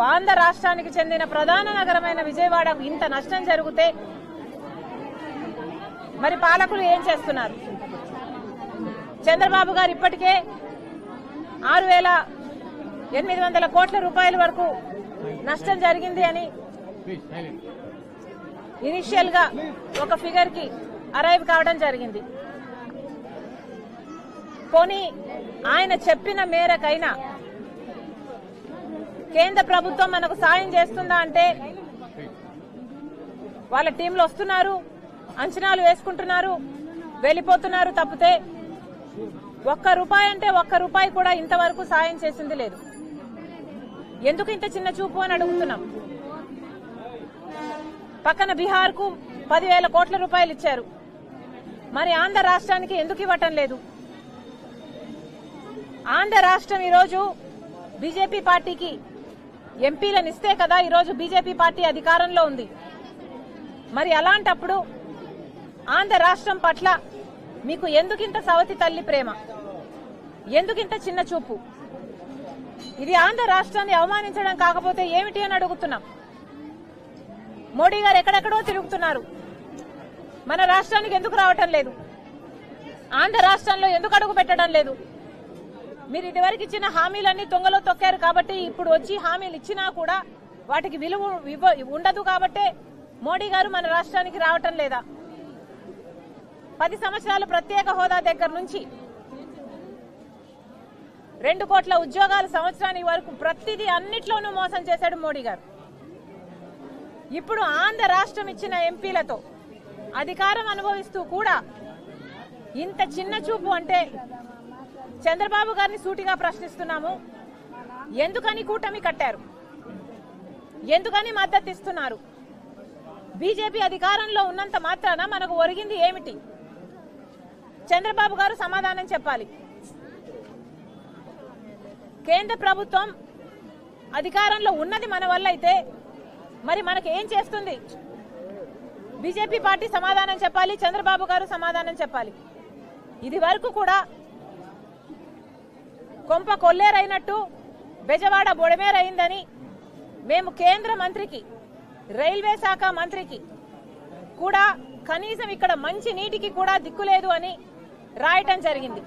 ఆంధ్ర రాష్ట్రానికి చెందిన ప్రధాన నగరమైన విజయవాడ ఇంత నష్టం జరిగితే మరి పాలకులు ఏం చేస్తున్నారు? చంద్రబాబు గారు ఇప్పటికే 6,800 కోట్ల రూపాయల వరకు నష్టం జరిగింది అని ఇనిషియల్ గా ఒక ఫిగర్ కి అరైవ్ కావడం జరిగింది. పోనీ ఆయన చెప్పిన మేరకైనా కేంద్ర ప్రభుత్వం మనకు సాయం చేస్తుందా అంటే వాళ్ళ టీంలు వస్తున్నారు, అంచనాలు వేసుకుంటున్నారు, వెళ్లిపోతున్నారు తప్పితే ఒక్క రూపాయి కూడా ఇంతవరకు సాయం చేసింది లేదు. ఎందుకు ఇంత చిన్న చూపు అని అడుగుతున్నాం. పక్కన బీహార్ కు 10,000 కోట్ల రూపాయలు ఇచ్చారు, మరి ఆంధ్ర రాష్ట్రానికి ఎందుకు ఇవ్వటం లేదు? ఆంధ్ర రాష్ట్రం ఈరోజు బీజేపీ పార్టీకి ఎంపీలను ఇస్తే కదా ఈరోజు బీజేపీ పార్టీ అధికారంలో ఉంది. మరి అలాంటప్పుడు ఆంధ్ర రాష్ట్రం పట్ల మీకు ఎందుకింత సవతి తల్లి ప్రేమ, ఎందుకింత చిన్న చూపు? ఇది ఆంధ్ర రాష్ట్రాన్ని అవమానించడం కాకపోతే ఏమిటి అని అడుగుతున్నాం. మోడీ గారు ఎక్కడెక్కడో తిరుగుతున్నారు, మన రాష్ట్రానికి ఎందుకు రావటం లేదు? ఆంధ్ర రాష్ట్రంలో ఎందుకు అడుగు పెట్టడం లేదు? మీరు ఇదివరకు ఇచ్చిన హామీలన్నీ తొంగలో తొక్కారు కాబట్టి ఇప్పుడు వచ్చి హామీలు ఇచ్చినా కూడా వాటికి విలువ ఉండదు కాబట్టి మోడీ గారు మన రాష్ట్రానికి రావటం లేదా? 10 సంవత్సరాలు ప్రత్యేక హోదా దగ్గర నుంచి 2 కోట్ల ఉద్యోగాల సంవత్సరానికి వరకు ప్రతిదీ అన్నిట్లోనూ మోసం చేశాడు మోడీ గారు. ఇప్పుడు ఆంధ్ర రాష్ట్రం ఇచ్చిన ఎంపీలతో అధికారం అనుభవిస్తూ కూడా ఇంత చిన్న చూపు అంటే చంద్రబాబు గారిని సూటిగా ప్రశ్నిస్తున్నాము. ఎందుకని కూటమి కట్టారు? ఎందుకని మద్దతు ఇస్తున్నారు? బీజేపీ అధికారంలో ఉన్నంత మాత్రాన మనకు ఒరిగింది ఏమిటి? చంద్రబాబు గారు సమాధానం చెప్పాలి. కేంద్ర ప్రభుత్వం అధికారంలో ఉన్నది మన వల్ల అయితే మరి మనకు ఏం చేస్తుంది? బీజేపీ పార్టీ సమాధానం చెప్పాలి, చంద్రబాబు గారు సమాధానం చెప్పాలి. ఇది వరకు కూడా కొంప కొల్లేరైనట్టు బెజవాడ బొడమేరైందని మేము కేంద్ర మంత్రికి, రైల్వే శాఖ మంత్రికి కూడా కనీసం ఇక్కడ మంచి నీటికి కూడా దిక్కులేదు అని రాయటం జరిగింది.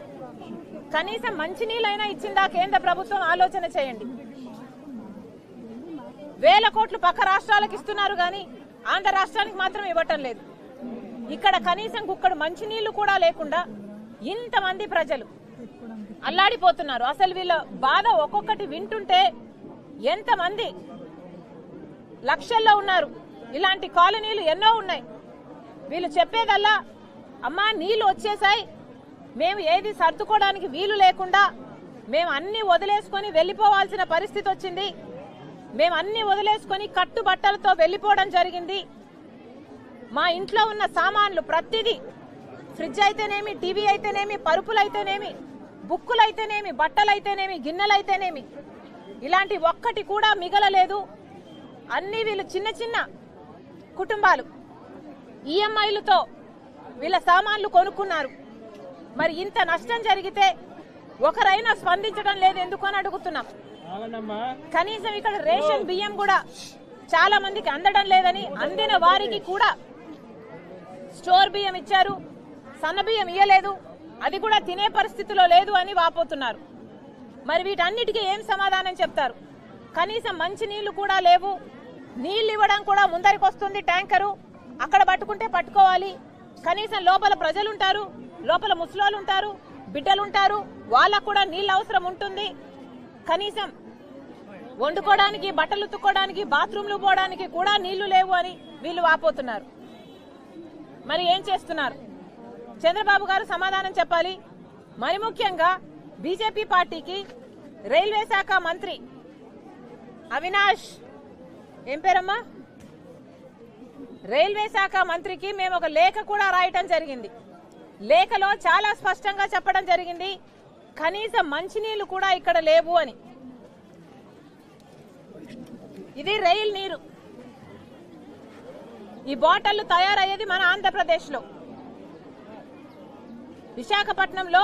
కనీసం మంచినీళ్ళైనా ఇచ్చిందా కేంద్ర ప్రభుత్వం? ఆలోచన చేయండి. 1000 కోట్లు పక్క రాష్ట్రాలకు ఇస్తున్నారు గాని ఆంధ్ర రాష్ట్రానికి మాత్రం ఇవ్వటం లేదు. ఇక్కడ కనీసం గుక్కడు మంచినీళ్లు కూడా లేకుండా ఇంతమంది ప్రజలు అల్లాడిపోతున్నారు. అసలు వీళ్ళ బాధ ఒక్కొక్కటి వింటుంటే ఎంతమంది లక్షల్లో ఉన్నారు. ఇలాంటి కాలనీలు ఎన్నో ఉన్నాయి. వీళ్ళు చెప్పేదల్లా అమ్మా నీళ్లు వచ్చేసాయి, మేము ఏది సర్దుకోవడానికి వీలు లేకుండా మేము అన్ని వదిలేసుకొని వెళ్లిపోవాల్సిన పరిస్థితి వచ్చింది. మేము అన్ని వదిలేసుకొని కట్టుబట్టలతో వెళ్లిపోవడం జరిగింది. మా ఇంట్లో ఉన్న సామాన్లు ప్రతిదీ, ఫ్రిడ్జ్ అయితేనేమి, టీవీ అయితేనేమి, పరుపులైతేనేమి, బుక్కులైతేనేమి, బట్టలైతేనేమి, గిన్నెలైతేనేమి, ఇలాంటి ఒక్కటి కూడా మిగలలేదు. అన్ని వీళ్ళు చిన్న చిన్న కుటుంబాలు ఈఎంఐలతో వీళ్ళ సామాన్లు కొనుక్కున్నారు. మరి ఇంత నష్టం జరిగితే ఒకరైనా స్పందించడం లేదు ఎందుకు అని అడుగుతున్నాం. కనీసం ఇక్కడ రేషన్ బియ్యం కూడా చాలా మందికి అందడం లేదని, అందిన వారికి కూడా స్టోర్ బియ్యం ఇచ్చారు, సన్న బియ్యం ఇయ్యలేదు, అది కూడా తినే పరిస్థితిలో లేదు అని వాపోతున్నారు. మరి వీటన్నిటికీ ఏం సమాధానం చెప్తారు? కనీసం మంచి నీళ్లు కూడా లేవు. నీళ్లు ఇవ్వడం కూడా ముందరికి వస్తుంది ట్యాంకరు, అక్కడ పట్టుకుంటే పట్టుకోవాలి. కనీసం లోపల ప్రజలుంటారు, లోపల ముసలోళ్ళు ఉంటారు, బిడ్డలుంటారు, వాళ్ళకు కూడా నీళ్ళు అవసరం ఉంటుంది. కనీసం వండుకోవడానికి, బట్టలు ఉతుక్కోవడానికి, బాత్రూంలు పోవడానికి కూడా నీళ్లు లేవు అని వీళ్ళు వాపోతున్నారు. మరి ఏం చేస్తున్నారు? చంద్రబాబు గారు సమాధానం చెప్పాలి. మరి ముఖ్యంగా బీజేపీ పార్టీకి రైల్వే శాఖ మంత్రి అవినాష్, ఏం పేరమ్మా, రైల్వే శాఖ మంత్రికి మేము ఒక లేఖ కూడా రాయటం జరిగింది. లేఖలో చాలా స్పష్టంగా చెప్పడం జరిగింది, కనీసం మంచినీళ్లు కూడా ఇక్కడ లేవు అని. ఇది రైలు నీరు. ఈ బాటిళ్లు తయారయ్యేది మన ఆంధ్రప్రదేశ్లో. విశాఖపట్నంలో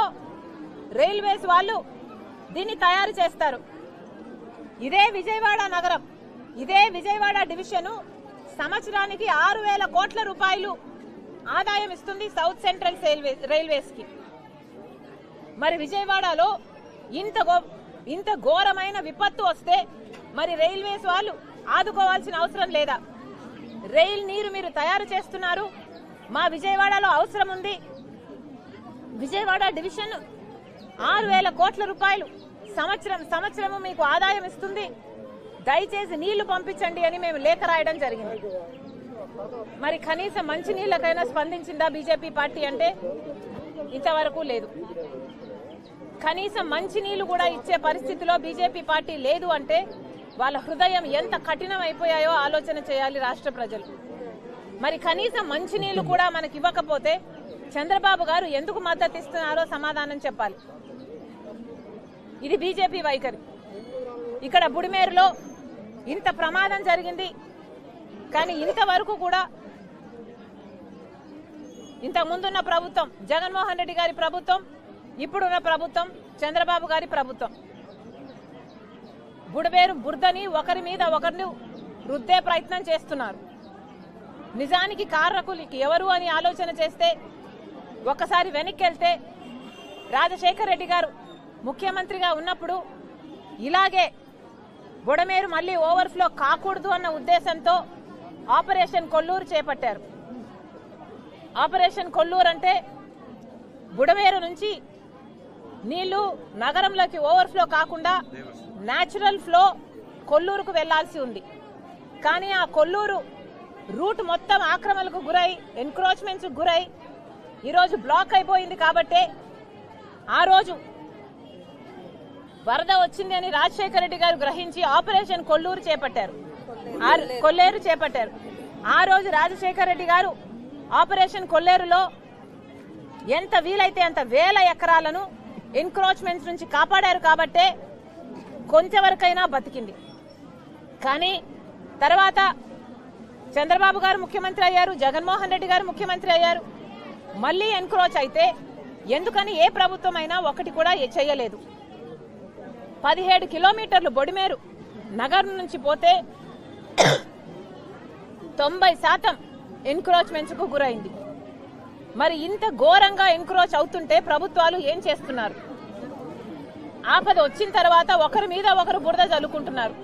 రైల్వేస్ వాళ్ళు దీన్ని తయారు చేస్తారు. ఇదే విజయవాడ నగరం ఇదే విజయవాడ డివిజన్ సంవత్సరానికి 6,000 కోట్ల రూపాయలు ఆదాయం ఇస్తుంది సౌత్ సెంట్రల్ రైల్వేస్ కి. మరి విజయవాడలో ఇంత ఘోరమైన విపత్తు వస్తే మరి రైల్వేస్ వాళ్ళు ఆదుకోవాల్సిన అవసరం లేదా? రైల్ నీరు మీరు తయారు చేస్తున్నారు, మా విజయవాడలో అవసరం ఉంది. విజయవాడ డివిజన్ 6,000 కోట్ల రూపాయలు సంవత్సరము మీకు ఆదాయం ఇస్తుంది, దయచేసి నీళ్లు పంపించండి అని మేము లేఖ రాయడం జరిగింది. మరి కనీసం మంచి నీళ్ళకైనా స్పందించిందా బీజేపీ పార్టీ అంటే? ఇంతవరకు లేదు. కనీసం మంచి నీళ్లు కూడా ఇచ్చే పరిస్థితిలో బీజేపీ పార్టీ లేదు అంటే వాళ్ళ హృదయం ఎంత కఠినం అయిపోయాయో ఆలోచన చేయాలి రాష్ట్ర ప్రజలు. మరి కనీసం మంచి నీళ్లు కూడా మనకి ఇవ్వకపోతే చంద్రబాబు గారు ఎందుకు మద్దతు ఇస్తున్నారో సమాధానం చెప్పాలి. ఇది బీజేపీ వైఖరి. ఇక్కడ బుడిమేరులో ఇంత ప్రమాదం జరిగింది, కానీ ఇంతవరకు కూడా ఇంతకు ముందున్న ప్రభుత్వం జగన్మోహన్ రెడ్డి గారి ప్రభుత్వం, ఇప్పుడున్న ప్రభుత్వం చంద్రబాబు గారి ప్రభుత్వం బుడమేరు బురదని ఒకరి మీద ఒకరిని రుద్దే ప్రయత్నం చేస్తున్నారు. నిజానికి కారకులకి ఎవరు అని ఆలోచన చేస్తే ఒకసారి వెనక్కి వెళ్తే రాజశేఖర్ రెడ్డి గారు ముఖ్యమంత్రిగా ఉన్నప్పుడు ఇలాగే బుడమేరు మళ్లీ ఓవర్ఫ్లో కాకూడదు అన్న ఉద్దేశంతో ఆపరేషన్ కొల్లూరు చేపట్టారు. ఆపరేషన్ కొల్లూరు అంటే బుడమేరు నుంచి నీళ్లు నగరంలోకి ఓవర్ఫ్లో కాకుండా న్యాచురల్ ఫ్లో కొల్లూరుకు వెళ్లాల్సి ఉంది. కానీ ఆ కొల్లూరు రూట్ మొత్తం ఆక్రమణలకు గురై ఎన్క్రోచ్మెంట్స్ గురై ఈరోజు బ్లాక్ అయిపోయింది. కాబట్టి ఆ రోజు వరద వచ్చింది అని రాజశేఖర రెడ్డి గారు గ్రహించి ఆపరేషన్ కొల్లూరు చేపట్టారు, కొల్లేరు చేపట్టారు. ఆ రోజు రాజశేఖర రెడ్డి గారు ఆపరేషన్ కొల్లేరులో ఎంత వీలైతే అంత 1000 ఎకరాలను ఎన్క్రోచ్మెంట్స్ నుంచి కాపాడారు. కాబట్టే కొంతవరకైనా బతికింది. కానీ తర్వాత చంద్రబాబు గారు ముఖ్యమంత్రి అయ్యారు, జగన్మోహన్ రెడ్డి గారు ముఖ్యమంత్రి అయ్యారు. మళ్లీ ఎన్క్రోచ్ అయితే ఎందుకని ఏ ప్రభుత్వం అయినా ఒకటి కూడా చేయలేదు. 17 కిలోమీటర్లు బొడిమేరు నగరం నుంచి పోతే 90% ఎన్క్రోచ్మెంట్స్ కు గురైంది. మరి ఇంత ఘోరంగా ఎన్క్రోచ్ అవుతుంటే ప్రభుత్వాలు ఏం చేస్తున్నారు? ఆపద వచ్చిన తర్వాత ఒకరి మీద ఒకరు బురద చల్లుకుంటున్నారు.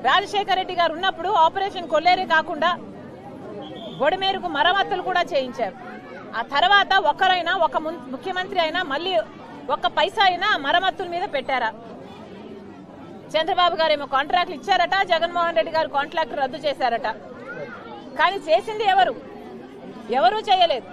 రాజశేఖర రెడ్డి గారు ఉన్నప్పుడు ఆపరేషన్ కొల్లేరే కాకుండా బొడిమేరుకు మరమ్మతులు కూడా చేయించారు. ఆ తర్వాత ఒకరైనా ఒక ముఖ్యమంత్రి అయినా మళ్ళీ ఒక్క పైసా అయినా మరమ్మతుల మీద పెట్టారా? చంద్రబాబు గారు ఏమో కాంట్రాక్ట్లు ఇచ్చారట, జగన్మోహన్ రెడ్డి గారు కాంట్రాక్ట్ రద్దు చేశారట. కానీ చేసింది ఎవరు చేయలేదు.